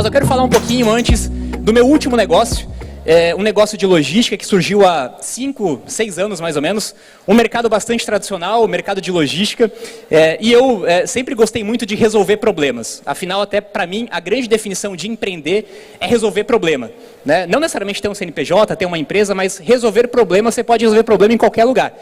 Mas eu quero falar um pouquinho antes do meu último negócio, um negócio de logística que surgiu há 5, 6 anos mais ou menos, um mercado bastante tradicional, o mercado de logística, e eu sempre gostei muito de resolver problemas. Afinal, até para mim, a grande definição de empreender é resolver problema, né? Não necessariamente ter um CNPJ, ter uma empresa, mas resolver problema, você pode resolver problema em qualquer lugar.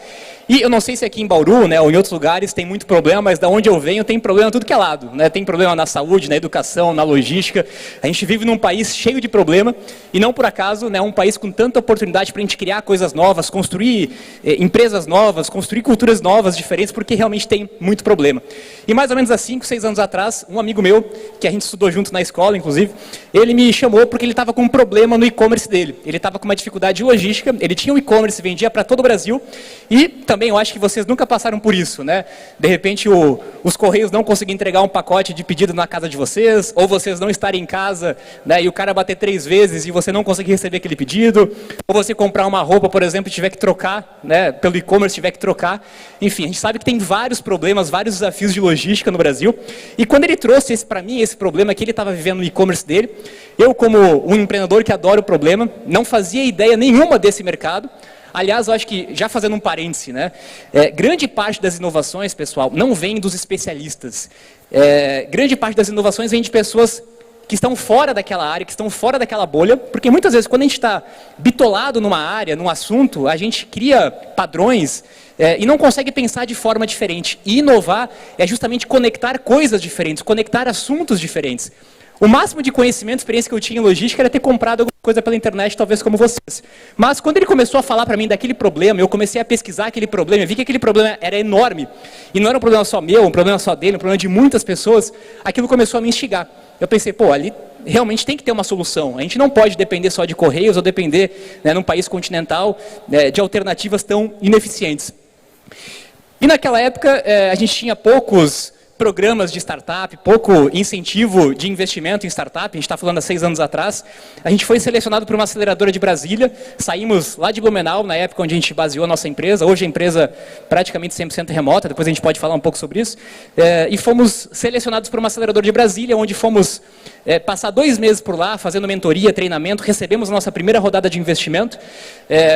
E eu não sei se aqui em Bauru, né, ou em outros lugares tem muito problema, mas da onde eu venho tem problema tudo que é lado, né? Tem problema na saúde, na educação, na logística. A gente vive num país cheio de problema e não por acaso, né, um país com tanta oportunidade para a gente criar coisas novas, construir empresas novas, construir culturas novas, diferentes, porque realmente tem muito problema. E mais ou menos há 5, 6 anos atrás, um amigo meu, que a gente estudou junto na escola, inclusive, ele me chamou porque ele estava com um problema no e-commerce dele. Ele estava com uma dificuldade de logística, ele tinha um e-commerce, vendia para todo o Brasil e também eu acho que vocês nunca passaram por isso, né? De repente os Correios não conseguem entregar um pacote de pedido na casa de vocês, ou vocês não estarem em casa, né, e o cara bater 3 vezes e você não conseguir receber aquele pedido, ou você comprar uma roupa, por exemplo, e tiver que trocar, né, pelo e-commerce tiver que trocar. Enfim, a gente sabe que tem vários problemas, vários desafios de logística no Brasil. E quando ele trouxe para mim esse problema que ele estava vivendo no e-commerce dele, eu como um empreendedor que adora o problema, não fazia ideia nenhuma desse mercado. Aliás, eu acho que, já fazendo um parêntese, né, grande parte das inovações, pessoal, não vem dos especialistas. Grande parte das inovações vem de pessoas que estão fora daquela área, que estão fora daquela bolha, porque muitas vezes quando a gente está bitolado numa área, num assunto, a gente cria padrões e não consegue pensar de forma diferente. E inovar é justamente conectar coisas diferentes, conectar assuntos diferentes. O máximo de conhecimento, experiência que eu tinha em logística era ter comprado alguma coisa pela internet, talvez como vocês. Mas quando ele começou a falar para mim daquele problema, eu comecei a pesquisar aquele problema, eu vi que aquele problema era enorme. E não era um problema só meu, um problema só dele, um problema de muitas pessoas. Aquilo começou a me instigar. Eu pensei, pô, ali realmente tem que ter uma solução. A gente não pode depender só de correios ou depender, né, num país continental, de alternativas tão ineficientes. E naquela época, a gente tinha poucos programas de startup, pouco incentivo de investimento em startup, a gente está falando há 6 anos atrás. A gente foi selecionado por uma aceleradora de Brasília, saímos lá de Blumenau, na época onde a gente baseou a nossa empresa, hoje a empresa praticamente 100% remota, depois a gente pode falar um pouco sobre isso, e fomos selecionados por uma aceleradora de Brasília, onde fomos passar 2 meses por lá, fazendo mentoria, treinamento, recebemos a nossa primeira rodada de investimento,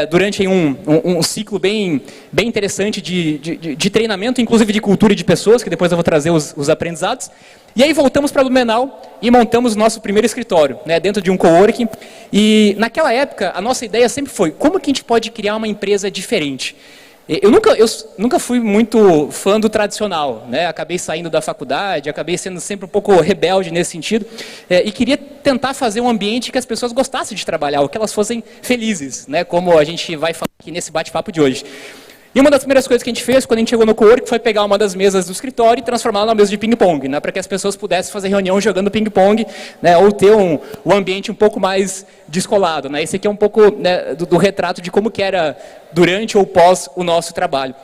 durante um ciclo bem interessante de treinamento, inclusive de cultura e de pessoas, que depois eu vou trazer os aprendizados. E aí voltamos para Blumenau e montamos o nosso primeiro escritório, né, dentro de um coworking. E naquela época, a nossa ideia sempre foi, como que a gente pode criar uma empresa diferente? Eu nunca fui muito fã do tradicional, né? Acabei saindo da faculdade, acabei sendo sempre um pouco rebelde nesse sentido, e queria tentar fazer um ambiente que as pessoas gostassem de trabalhar, ou que elas fossem felizes, né? Como a gente vai falar aqui nesse bate-papo de hoje. E uma das primeiras coisas que a gente fez, quando a gente chegou no coworking, foi pegar uma das mesas do escritório e transformá-la numa mesa de ping-pong, né, para que as pessoas pudessem fazer reunião jogando ping-pong, né, ou ter um ambiente um pouco mais descolado, né. Esse aqui é um pouco, né, do retrato de como que era durante ou pós o nosso trabalho.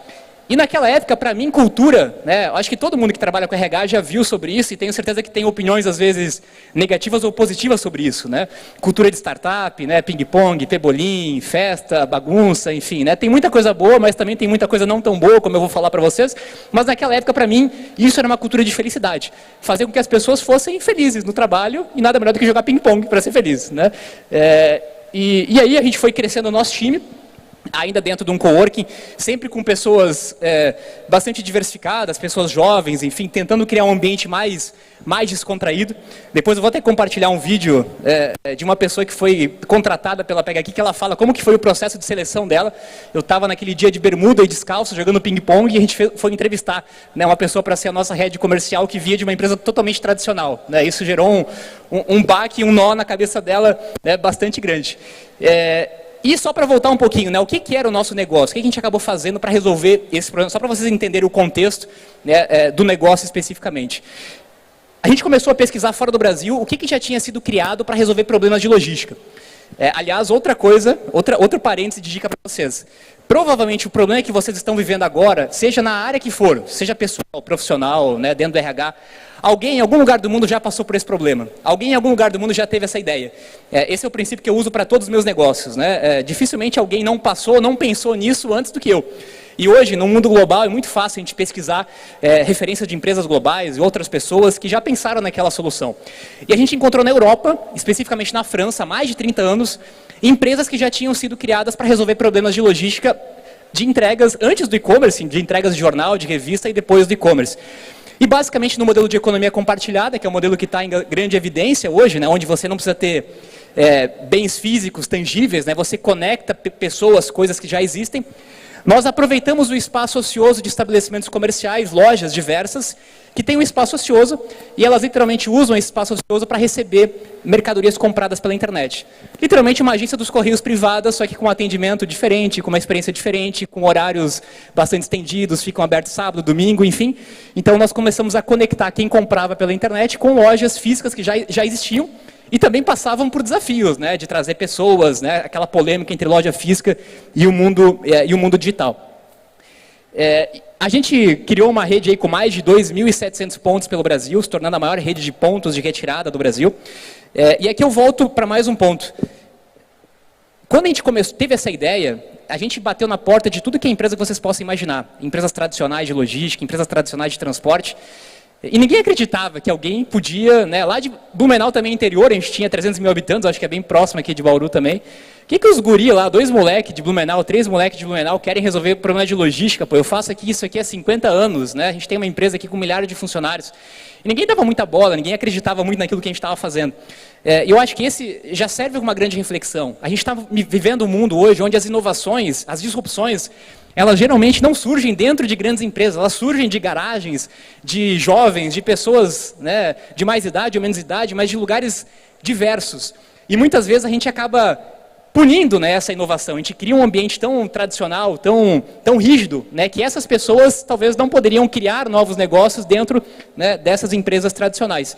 E naquela época, para mim, cultura, né, acho que todo mundo que trabalha com RH já viu sobre isso e tenho certeza que tem opiniões, às vezes, negativas ou positivas sobre isso, né? Cultura de startup, né, ping-pong, pebolim, festa, bagunça, enfim, né? Tem muita coisa boa, mas também tem muita coisa não tão boa, como eu vou falar para vocês. Mas naquela época, para mim, isso era uma cultura de felicidade. Fazer com que as pessoas fossem felizes no trabalho e nada melhor do que jogar ping-pong para ser feliz, né? E aí a gente foi crescendo o nosso time, ainda dentro de um coworking, sempre com pessoas bastante diversificadas, pessoas jovens, enfim, tentando criar um ambiente mais descontraído. Depois eu vou até compartilhar um vídeo de uma pessoa que foi contratada pela Pega Aqui, que ela fala como que foi o processo de seleção dela. Eu estava naquele dia de bermuda e descalço, jogando ping-pong, e a gente foi entrevistar, né, uma pessoa para ser a nossa head comercial, que via de uma empresa totalmente tradicional, né? Isso gerou um baque, um nó na cabeça dela, né, bastante grande. E só para voltar um pouquinho, né, o que era o nosso negócio? O que a gente acabou fazendo para resolver esse problema? Só para vocês entenderem o contexto, né, do negócio especificamente. A gente começou a pesquisar fora do Brasil o que já tinha sido criado para resolver problemas de logística. Aliás, outra coisa, outro parêntese de dica para vocês. Provavelmente o problema que vocês estão vivendo agora, seja na área que for, seja pessoal, profissional, né, dentro do RH, alguém em algum lugar do mundo já passou por esse problema. Alguém em algum lugar do mundo já teve essa ideia. Esse é o princípio que eu uso para todos os meus negócios, né? Dificilmente alguém não passou, não pensou nisso antes do que eu. E hoje, no mundo global, é muito fácil a gente pesquisar referências de empresas globais e outras pessoas que já pensaram naquela solução. E a gente encontrou na Europa, especificamente na França, há mais de 30 anos, empresas que já tinham sido criadas para resolver problemas de logística de entregas antes do e-commerce, de entregas de jornal, de revista e depois do e-commerce. E basicamente no modelo de economia compartilhada, que é o modelo que está em grande evidência hoje, né, onde você não precisa ter bens físicos tangíveis, né, você conecta pessoas, coisas que já existem. Nós aproveitamos o espaço ocioso de estabelecimentos comerciais, lojas diversas, que têm um espaço ocioso, e elas literalmente usam esse espaço ocioso para receber mercadorias compradas pela internet. Literalmente uma agência dos Correios privada, só que com um atendimento diferente, com uma experiência diferente, com horários bastante estendidos, ficam abertos sábado, domingo, enfim. Então nós começamos a conectar quem comprava pela internet com lojas físicas que já existiam, e também passavam por desafios, né, de trazer pessoas, né, aquela polêmica entre loja física e o mundo digital. A gente criou uma rede aí com mais de 2.700 pontos pelo Brasil, se tornando a maior rede de pontos de retirada do Brasil. E aqui eu volto para mais um ponto. Quando a gente teve essa ideia, a gente bateu na porta de tudo que é empresa que vocês possam imaginar. Empresas tradicionais de logística, empresas tradicionais de transporte. E ninguém acreditava que alguém podia, né, lá de Blumenau também interior, a gente tinha 300 mil habitantes, acho que é bem próximo aqui de Bauru também. O que os guri lá, 2 moleques de Blumenau, 3 moleques de Blumenau querem resolver problema de logística? Pô, eu faço isso aqui há 50 anos, né? A gente tem uma empresa aqui com milhares de funcionários. E ninguém dava muita bola, ninguém acreditava muito naquilo que a gente estava fazendo. Eu acho que esse já serve como uma grande reflexão. A gente está vivendo um mundo hoje onde as inovações, as disrupções, elas geralmente não surgem dentro de grandes empresas, elas surgem de garagens, de jovens, de pessoas, né, de mais idade ou menos idade, mas de lugares diversos. E muitas vezes a gente acaba punindo, né, essa inovação. A gente cria um ambiente tão tradicional, tão rígido, né, que essas pessoas talvez não poderiam criar novos negócios dentro, né, dessas empresas tradicionais.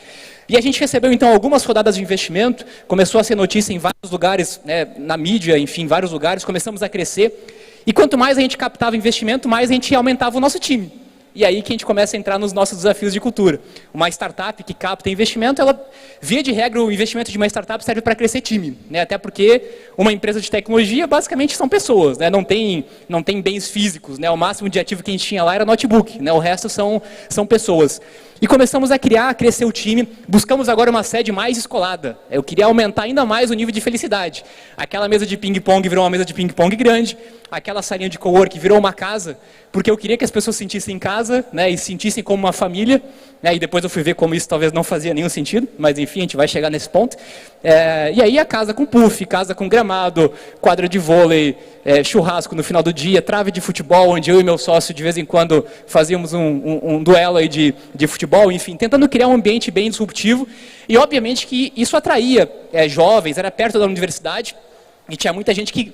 E a gente recebeu, então, algumas rodadas de investimento, começou a ser notícia em vários lugares, né, na mídia, enfim, em vários lugares, começamos a crescer. E quanto mais a gente captava investimento, mais a gente aumentava o nosso time. E aí que a gente começa a entrar nos nossos desafios de cultura. Uma startup que capta investimento, ela, via de regra, o investimento de uma startup serve para crescer time, né? Até porque uma empresa de tecnologia, basicamente, são pessoas, né? Não tem bens físicos, né? O máximo de ativo que a gente tinha lá era notebook, né? O resto são pessoas. E começamos a crescer o time, buscamos agora uma sede mais descolada. Eu queria aumentar ainda mais o nível de felicidade. Aquela mesa de ping-pong virou uma mesa de ping-pong grande, aquela salinha de cowork virou uma casa, porque eu queria que as pessoas se sentissem em casa, né, e se sentissem como uma família, né, e depois eu fui ver como isso talvez não fazia nenhum sentido, mas enfim, a gente vai chegar nesse ponto. E aí a casa com puff, casa com gramado, quadra de vôlei, churrasco no final do dia, trave de futebol, onde eu e meu sócio de vez em quando fazíamos um duelo aí de futebol, enfim, tentando criar um ambiente bem disruptivo, e obviamente que isso atraía jovens, era perto da universidade, e tinha muita gente que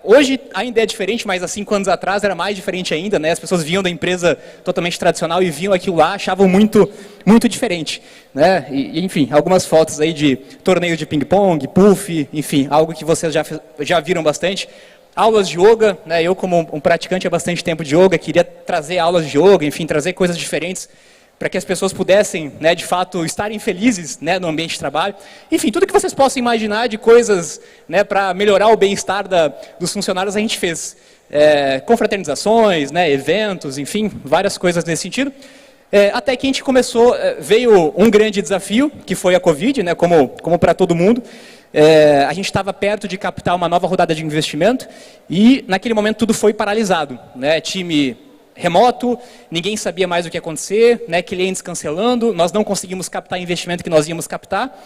hoje ainda é diferente, mas há 5 anos atrás era mais diferente ainda, né? As pessoas vinham da empresa totalmente tradicional e viam aquilo lá, achavam muito, muito diferente, né? E enfim, algumas fotos aí de torneio de ping-pong, puff, enfim, algo que vocês já viram bastante. Aulas de yoga, né? Eu como um praticante há bastante tempo de yoga, queria trazer aulas de yoga, enfim, trazer coisas diferentes para que as pessoas pudessem, né, de fato, estarem felizes, né, no ambiente de trabalho. Enfim, tudo que vocês possam imaginar de coisas, né, para melhorar o bem-estar dos funcionários a gente fez. Confraternizações, né, eventos, enfim, várias coisas nesse sentido. Até que a gente veio um grande desafio, que foi a Covid, né, como para todo mundo. A gente estava perto de captar uma nova rodada de investimento e, naquele momento, tudo foi paralisado, né, time remoto, ninguém sabia mais o que ia acontecer, né, clientes cancelando, nós não conseguimos captar investimento que nós íamos captar.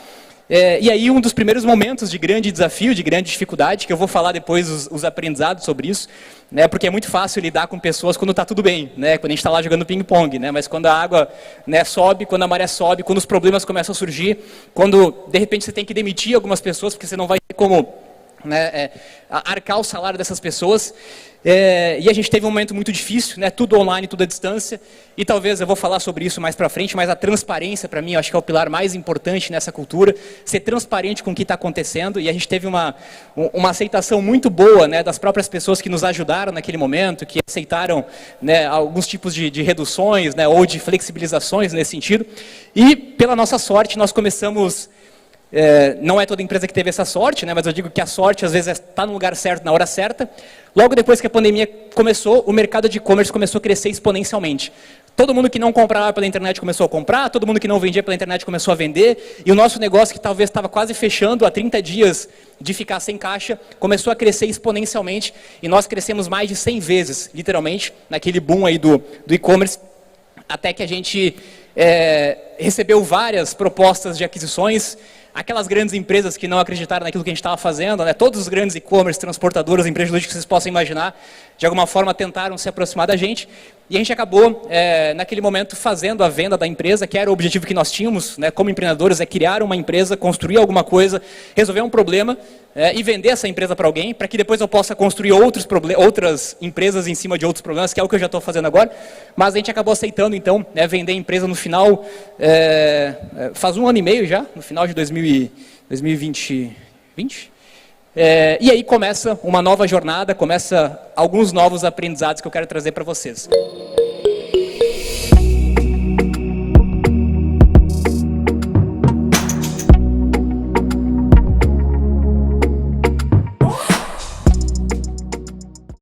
E aí um dos primeiros momentos de grande desafio, de grande dificuldade, que eu vou falar depois os aprendizados sobre isso, né, porque é muito fácil lidar com pessoas quando está tudo bem, né, quando a gente está lá jogando ping-pong, né, mas quando a água, né, sobe, quando a maré sobe, quando os problemas começam a surgir, quando de repente você tem que demitir algumas pessoas porque você não vai ter como, né, arcar o salário dessas pessoas. E a gente teve um momento muito difícil, né, tudo online, tudo à distância, e talvez eu vou falar sobre isso mais para frente, mas a transparência para mim, eu acho que é o pilar mais importante nessa cultura, ser transparente com o que está acontecendo, e a gente teve uma aceitação muito boa, né, das próprias pessoas que nos ajudaram naquele momento, que aceitaram, né, alguns tipos de reduções, né, ou de flexibilizações nesse sentido, e pela nossa sorte nós começamos Não é toda empresa que teve essa sorte, né, mas eu digo que a sorte às vezes está no lugar certo, na hora certa. Logo depois que a pandemia começou, o mercado de e-commerce começou a crescer exponencialmente. Todo mundo que não comprava pela internet começou a comprar, todo mundo que não vendia pela internet começou a vender, e o nosso negócio, que talvez estava quase fechando há 30 dias de ficar sem caixa, começou a crescer exponencialmente, e nós crescemos mais de 100 vezes, literalmente, naquele boom aí do e-commerce, até que a gente recebeu várias propostas de aquisições. Aquelas grandes empresas que não acreditaram naquilo que a gente estava fazendo, né? Todos os grandes e-commerce, transportadoras, empresas logísticas que vocês possam imaginar, de alguma forma tentaram se aproximar da gente, e a gente acabou, naquele momento, fazendo a venda da empresa, que era o objetivo que nós tínhamos, né, como empreendedores, criar uma empresa, construir alguma coisa, resolver um problema, e vender essa empresa para alguém, para que depois eu possa construir outras empresas em cima de outros problemas, que é o que eu já estou fazendo agora. Mas a gente acabou aceitando, então, vender a empresa no final, faz 1 ano e meio já, no final de 2020. E aí começa uma nova jornada, começa alguns novos aprendizados que eu quero trazer para vocês.